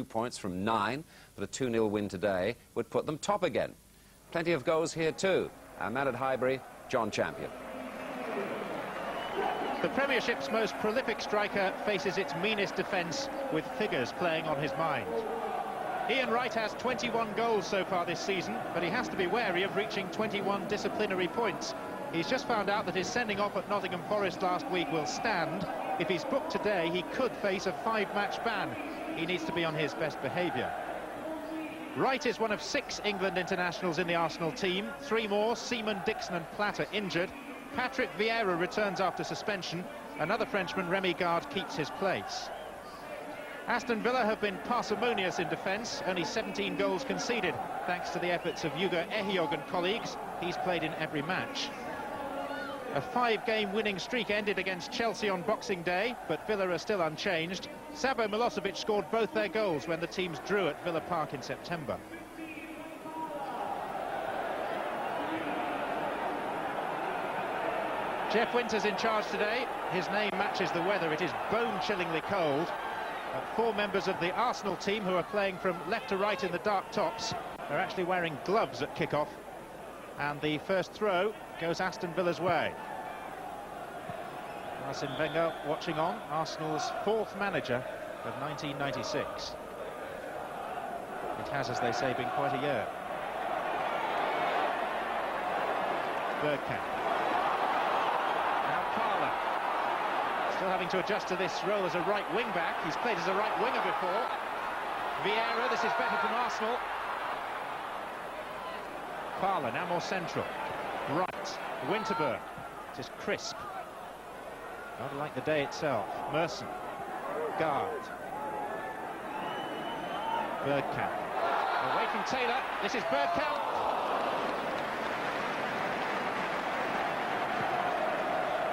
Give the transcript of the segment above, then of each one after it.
2 points from 9, but a 2-0 win today would put them top again. Plenty of goals here too. Our man at Highbury, John Champion. The Premiership's most prolific striker faces its meanest defence with figures playing on his mind. Ian Wright has 21 goals so far this season, but he has to be wary of reaching 21 disciplinary points. He's just found out that his sending off at Nottingham Forest last week will stand. If he's booked today, he could face a 5-match ban. He needs to be on his best behaviour. Wright is one of 6 England internationals in the Arsenal team. 3 more, Seaman, Dixon and Platt, are injured. Patrick Vieira returns after suspension. Another Frenchman, Remy Gard, keeps his place. Aston Villa have been parsimonious in defence, only 17 goals conceded, thanks to the efforts of Ugo Ehiogu and colleagues. He's played in every match. A 5-game winning streak ended against Chelsea on Boxing Day, but Villa are still unchanged. Sabo Milosevic scored both their goals when the teams drew at Villa Park in September. Jeff Winter's in charge today. His name matches the weather. It is bone-chillingly cold. 4 members of the Arsenal team who are playing from left to right in the dark tops are actually wearing gloves at kick-off. And the first throw goes Aston Villa's way. Arsene Wenger watching on, Arsenal's 4th manager of 1996. It has, as they say, been quite a year. Bergkamp. Now Parler. Still having to adjust to this role as a right wing-back. He's played as a right winger before. Vieira, this is better from Arsenal. Parler, now more central. Right, Winterburn. It is crisp. Not like the day itself. Merson. Guard. Bergkamp. Away from Taylor. This is Bergkamp.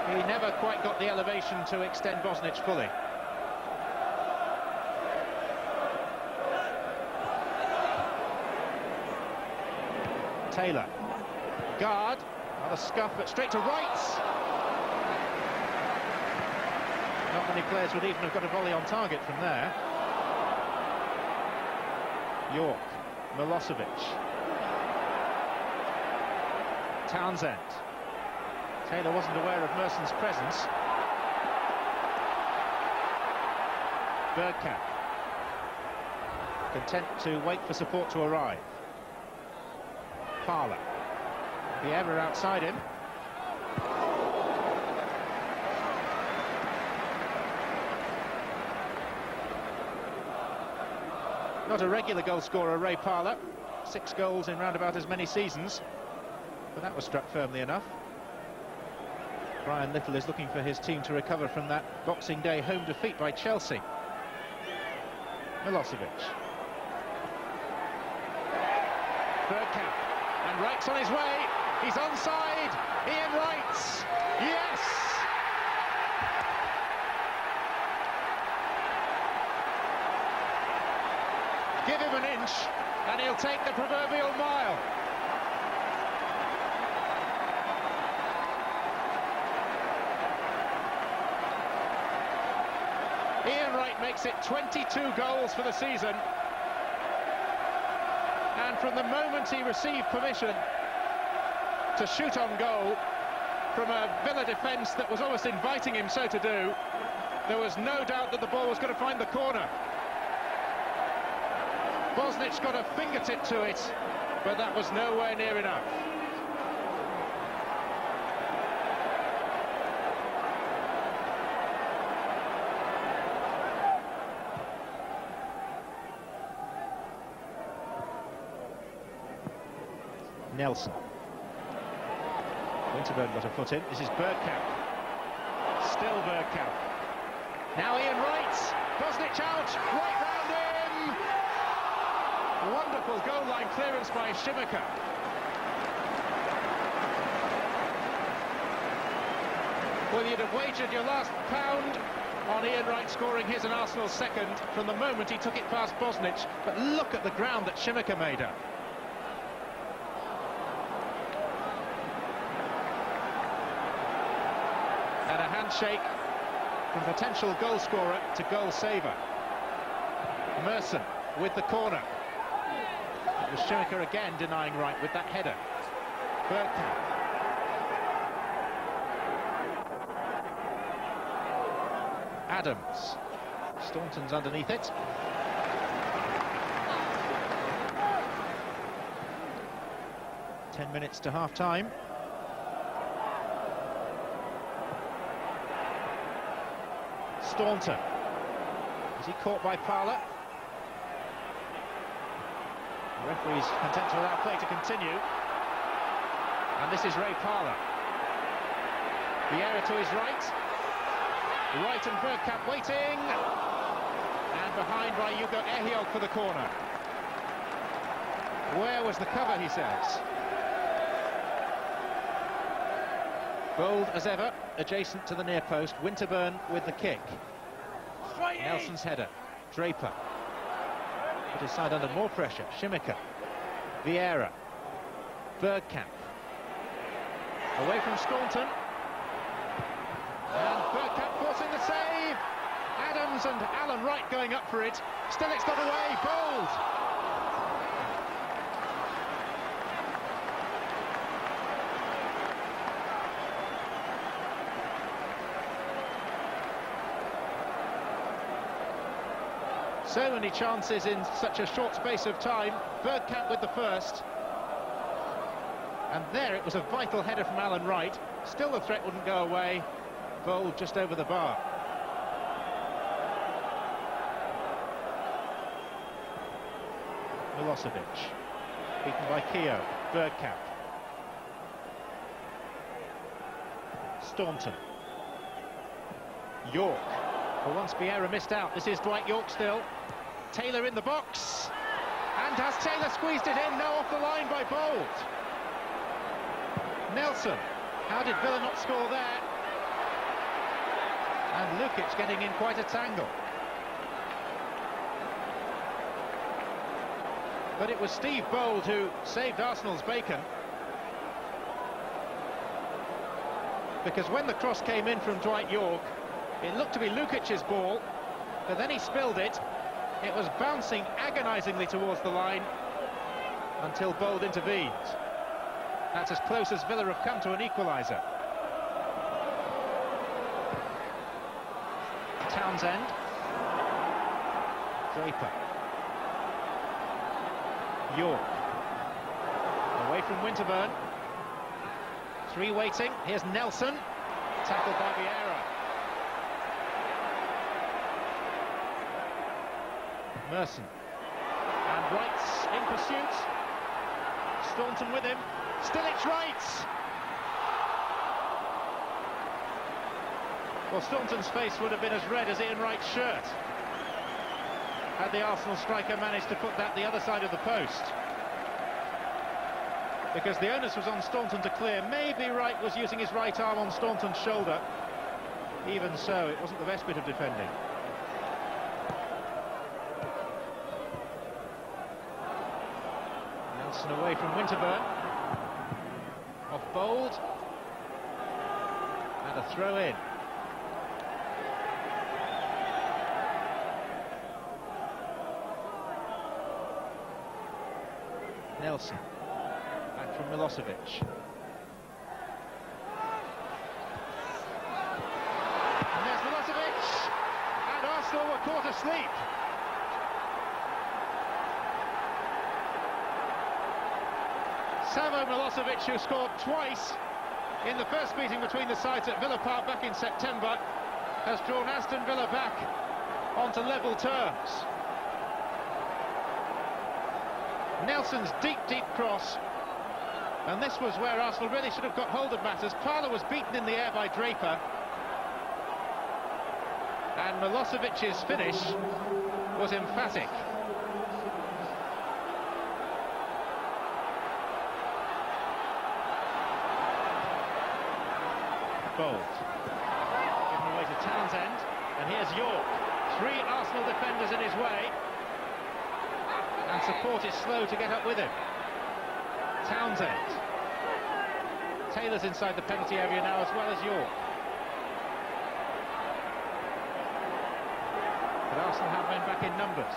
He never quite got the elevation to extend Bosnich fully. Taylor. Guard. Another scuff, but straight to right. Not many players would even have got a volley on target from there. York. Milosevic. Townsend. Taylor wasn't aware of Merson's presence. Bergkamp. Content to wait for support to arrive. Parler. Vieira outside him. Not a regular goal scorer, Ray Parler. 6 goals in round about as many seasons. But that was struck firmly enough. Brian Little is looking for his team to recover from that Boxing Day home defeat by Chelsea. Milosevic. Bergkamp. And Wright's on his way. He's onside. Ian Wright. Yes! Give him an inch and he'll take the proverbial mile. Ian Wright makes it 22 goals for the season. And from the moment he received permission to shoot on goal from a Villa defence that was almost inviting him so to do, there was no doubt that the ball was going to find the corner. Bosnich got a fingertip to it, but that was nowhere near enough. Nelson. Winterburn got a foot in. This is Bergkamp. Still Bergkamp. Now Ian Wright. Bosnich out. Right round him. Wonderful goal line clearance by Šimika. Well, you'd have wagered your last pound on Ian Wright scoring his and Arsenal's second from the moment he took it past Bosnich. But look at the ground that Šimika made up. And a handshake from potential goal scorer to goal saver. Merson with the corner. It was Schimmiker again denying right with that header. Bergkamp. Adams. Staunton's underneath it. Minutes to half-time. Staunton. Is he caught by Parlour? The referee's content to allow play to continue. And this is Ray Parlour. Vieira to his right. Right and Bergkamp waiting. And behind by Hugo Ehiog for the corner. Where was the cover, he says. Bold as ever, adjacent to the near post. Winterburn with the kick. Nelson's header. Draper. Put his side under more pressure. Schimmiker. Vieira. Bergkamp. Away from Staunton. And Bergkamp forcing the save. Adams and Alan Wright going up for it. Still it's got away. Bold. So many chances in such a short space of time. Bergkamp with the first. And there it was a vital header from Alan Wright. Still the threat wouldn't go away. Bold just over the bar. Milosevic. Beaten by Keogh. Bergkamp. Staunton. York. For once Vieira missed out. This is Dwight York still. Taylor in the box. And has Taylor squeezed it in? No, off the line by Bold. Nelson. How did Villa not score there? And Lukic getting in quite a tangle. But it was Steve Bold who saved Arsenal's bacon. Because when the cross came in from Dwight York, it looked to be Lukic's ball, but then he spilled it. It was bouncing agonisingly towards the line until Bold intervened. That's as close as Villa have come to an equaliser. Townsend. Draper. York. Away from Winterburn. Three waiting. Here's Nelson. Tackled by Vieira. Merson. And Wright's in pursuit. Staunton with him. Still it's Wright. Well, Staunton's face would have been as red as Ian Wright's shirt had the Arsenal striker managed to put that the other side of the post. Because the onus was on Staunton to clear. Maybe Wright was using his right arm on Staunton's shoulder. Even so, it wasn't the best bit of defending. Nelson away from Winterburn. Off Bold. And a throw in. Nelson. Back from Milosevic. And there's Milosevic. And Arsenal were caught asleep. Savo Milosevic, who scored twice in the first meeting between the sides at Villa Park back in September, has drawn Aston Villa back onto level terms. Nelson's deep cross, and this was where Arsenal really should have got hold of matters. Parlour was beaten in the air by Draper, and Milosevic's finish was emphatic. Bold. Given away to Townsend, and here's York. Three Arsenal defenders in his way. And support is slow to get up with him. Townsend. Taylor's inside the penalty area now as well as York. But Arsenal have men back in numbers.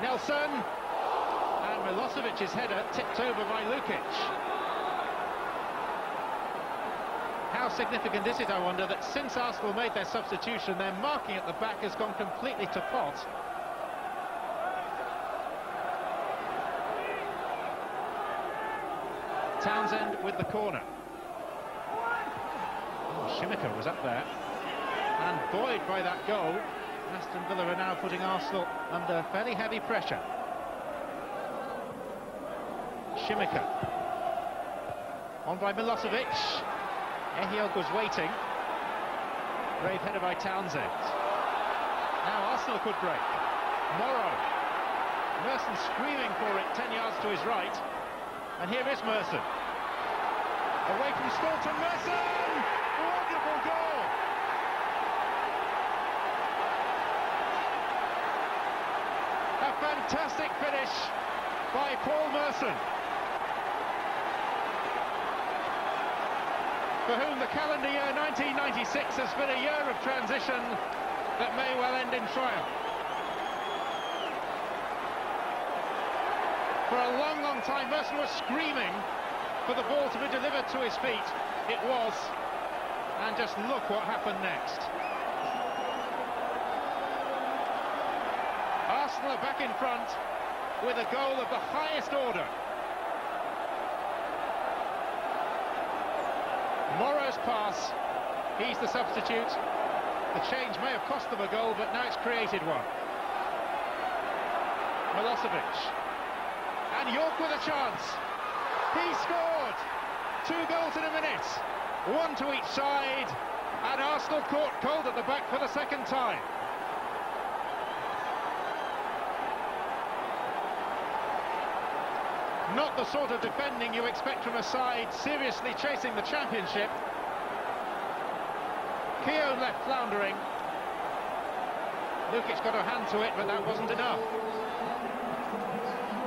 Nelson, and Milosevic's header tipped over by Lukic. How significant is it, I wonder, that since Arsenal made their substitution, their marking at the back has gone completely to pot. Townsend with the corner. Oh, Shimika was up there and buoyed by that goal. Aston Villa are now putting Arsenal under fairly heavy pressure. Shimika on by Milosevic. Ehiog was waiting. Brave header by Townsend. Now Arsenal could break. Morrow. Merson screaming for it 10 yards to his right. And here is Merson. Away from Staunton, Merson! Wonderful goal! A fantastic finish by Paul Merson, for whom the calendar year 1996 has been a year of transition that may well end in triumph. For a long, long time, Merson was screaming for the ball to be delivered to his feet. It was. And just look what happened next. Arsenal are back in front with a goal of the highest order. Morrow's pass. He's the substitute. The change may have cost them a goal, but now it's created one. Milosevic. And York with a chance. He scored! 2 goals in a minute. 1 to each side. And Arsenal caught cold at the back for the second time. Not the sort of defending you expect from a side seriously chasing the championship. Keown left floundering. Lukic got a hand to it, but that wasn't enough.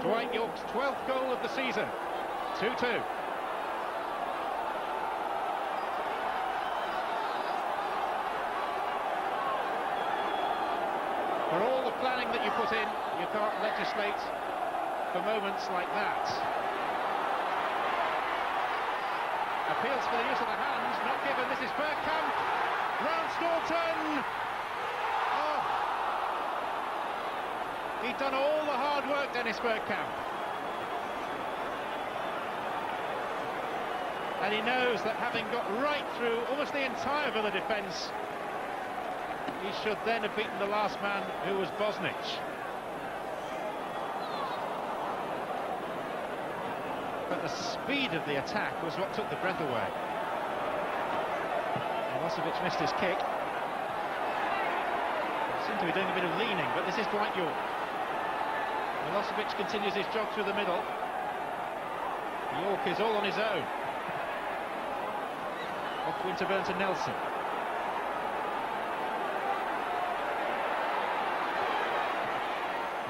Dwight York's 12th goal of the season. 2-2. For all the planning that you put in, you can't legislate for moments like that. Appeals for the use of the hands, not given. This is Bergkamp. Round Staunton. Oh. He'd done all the hard work, Dennis Bergkamp. And he knows that having got right through almost the entire Villa defence, he should then have beaten the last man, who was Bosnich. But the speed of the attack was what took the breath away. Milosevic missed his kick. Seemed to be doing a bit of leaning, but this is Dwight York. Milosevic continues his jog through the middle. York is all on his own. Off Winterburn to Nelson.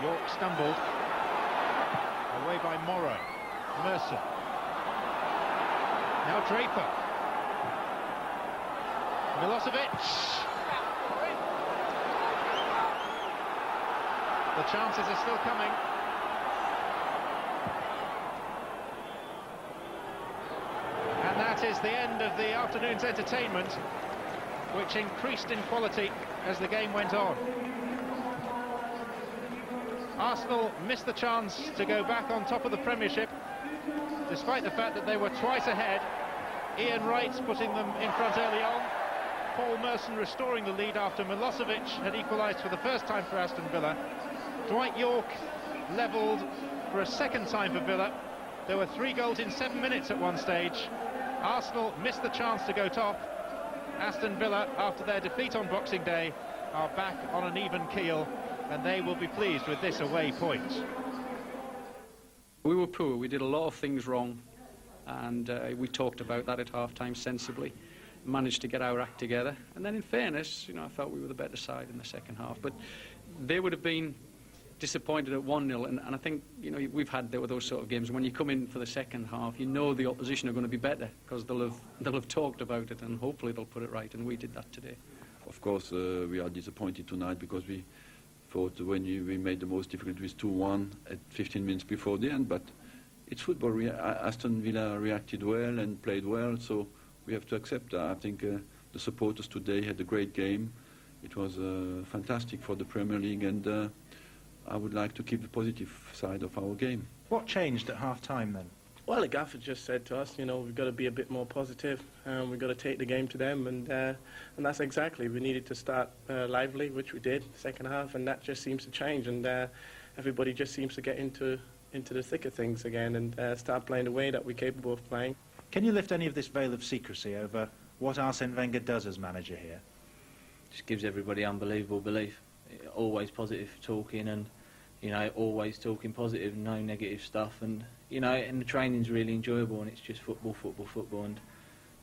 York stumbled. Away by Morrow. Merson. Now Draper. Milosevic. The chances are still coming. And that is the end of the afternoon's entertainment, which increased in quality as the game went on. Arsenal missed the chance to go back on top of the Premiership, despite the fact that they were twice ahead. Ian Wright putting them in front early on. Paul Merson restoring the lead after Milosevic had equalised for the first time for Aston Villa. Dwight York levelled for a second time for Villa. There were 3 goals in 7 minutes at one stage. Arsenal missed the chance to go top. Aston Villa, after their defeat on Boxing Day, are back on an even keel, and they will be pleased with this away point. We were poor. We did a lot of things wrong, and we talked about that at half-time sensibly. Managed to get our act together, and then in fairness, I felt we were the better side in the second half, but they would have been disappointed at 1-0, and I think we've had those sort of games. When you come in for the second half, the opposition are going to be better because they'll have talked about it, and hopefully they'll put it right, and we did that today. Of course, we are disappointed tonight because we thought when we made the most difficult with 2-1 at 15 minutes before the end, but it's football. Aston Villa reacted well and played well, so we have to accept that. I think the supporters today had a great game. It was fantastic for the Premier League, and I would like to keep the positive side of our game. What changed at half-time then? Well, the gaffer just said to us, you know, we've got to be a bit more positive, we've got to take the game to them, and that's exactly. We needed to start lively, which we did, second half, and that just seems to change, and everybody just seems to get into the thick of things again and start playing the way that we're capable of playing. Can you lift any of this veil of secrecy over what Arsene Wenger does as manager here? Just gives everybody unbelievable belief. Always positive talking, and you know, always talking positive, no negative stuff, and you know, and the training's really enjoyable, and it's just football, and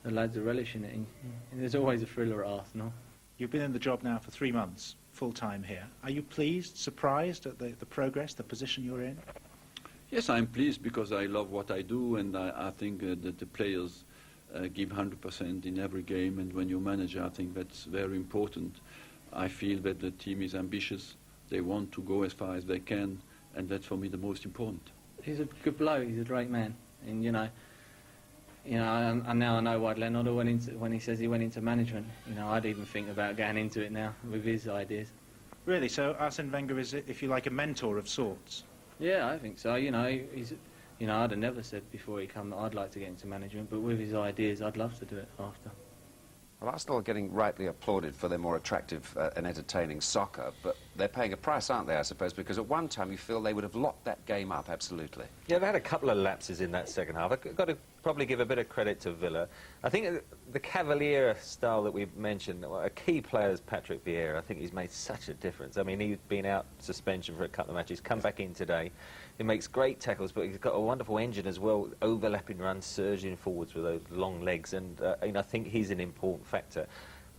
the lads are relishing it. And there's always a thriller at Arsenal. You've been in the job now for 3 months, full-time here. Are you pleased, surprised at the progress, the position you're in? Yes, I'm pleased because I love what I do, and I think that the players give 100% in every game, and when you're manager, I think that's very important. I feel that the team is ambitious. They want to go as far as they can, and that's for me the most important. He's a good bloke. He's a great man, and you know, and now I know why Leonardo when he says he went into management. You know, I'd even think about going into it now with his ideas. Really? So Arsene Wenger is, if you like, a mentor of sorts? Yeah, I think so. You know, I'd have never said before he came that I'd like to get into management, but with his ideas, I'd love to do it after. Well, Arsenal are getting rightly applauded for their more attractive and entertaining soccer, but they're paying a price, aren't they, I suppose, because at one time you feel they would have locked that game up, absolutely. Yeah, they had a couple of lapses in that second half. I've got to probably give a bit of credit to Villa. I think the Cavalier style that we've mentioned, a key player is Patrick Vieira. I think he's made such a difference. I mean, he's been out suspension for a couple of matches, come back in today. He makes great tackles, but he's got a wonderful engine as well, overlapping runs, surging forwards with those long legs, and you know, I think he's an important factor.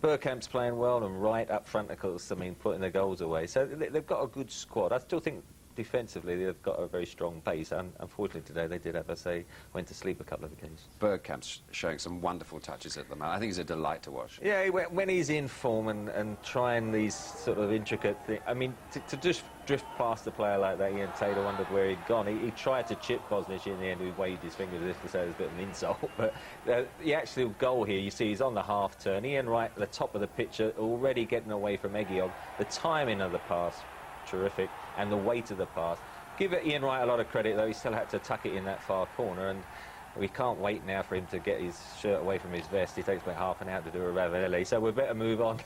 Bergkamp's playing well, and right up front, of course, I mean, putting the goals away. So they've got a good squad. I still think defensively they've got a very strong base, and unfortunately today they did, as I say, went to sleep a couple of occasions. Bergkamp's showing some wonderful touches at the moment. I think he's a delight to watch. Yeah, when he's in form and trying these sort of intricate things, I mean, to just drift past a player like that, Ian Taylor wondered where he'd gone. He tried to chip Bosnich in the end, who waved his fingers as if to say it was a bit of an insult, but the actual goal here, you see he's on the half turn, Ian right at the top of the picture, already getting away from Egiog. The timing of the pass, terrific, and the weight of the pass. Give Ian Wright a lot of credit, though. He still had to tuck it in that far corner, and we can't wait now for him to get his shirt away from his vest. He takes about half an hour to do a Ravelli, so we better move on.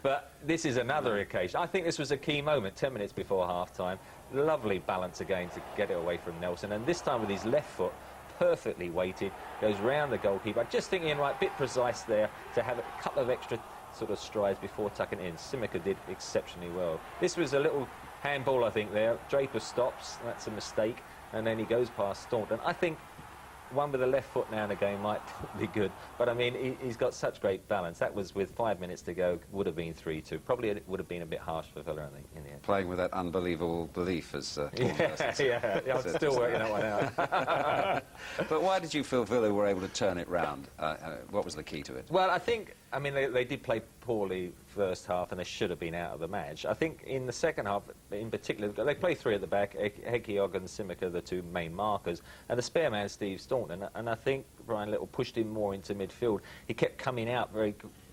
But this is another occasion. I think this was a key moment, 10 minutes before half-time. Lovely balance again to get it away from Nelson, and this time with his left foot, perfectly weighted, goes round the goalkeeper. I just think Ian Wright, a bit precise there, to have a couple of extra sort of strides before tucking it in. Simica did exceptionally well. This was a little handball, I think, there. Draper stops, that's a mistake, and then he goes past Staunton. I think one with the left foot now and again might be good, but I mean, he's got such great balance. That was with 5 minutes to go, would have been 3-2. Probably it would have been a bit harsh for Villa, I think, in the end. Playing with that unbelievable belief, as yeah, I'm still working that one out. But why did you feel Villa were able to turn it round? What was the key to it? Well, I think, I mean, they did play poorly first half, and they should have been out of the match. I think in the second half, in particular, they play three at the back, Hekiog and Simica, the two main markers, and the spare man, Steve Staunton. And I think Brian Little pushed him more into midfield. He kept coming out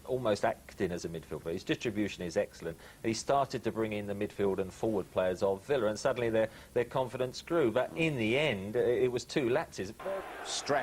almost acting as a midfielder. His distribution is excellent. And he started to bring in the midfield and forward players of Villa, and suddenly their confidence grew. But in the end, it was two lapses.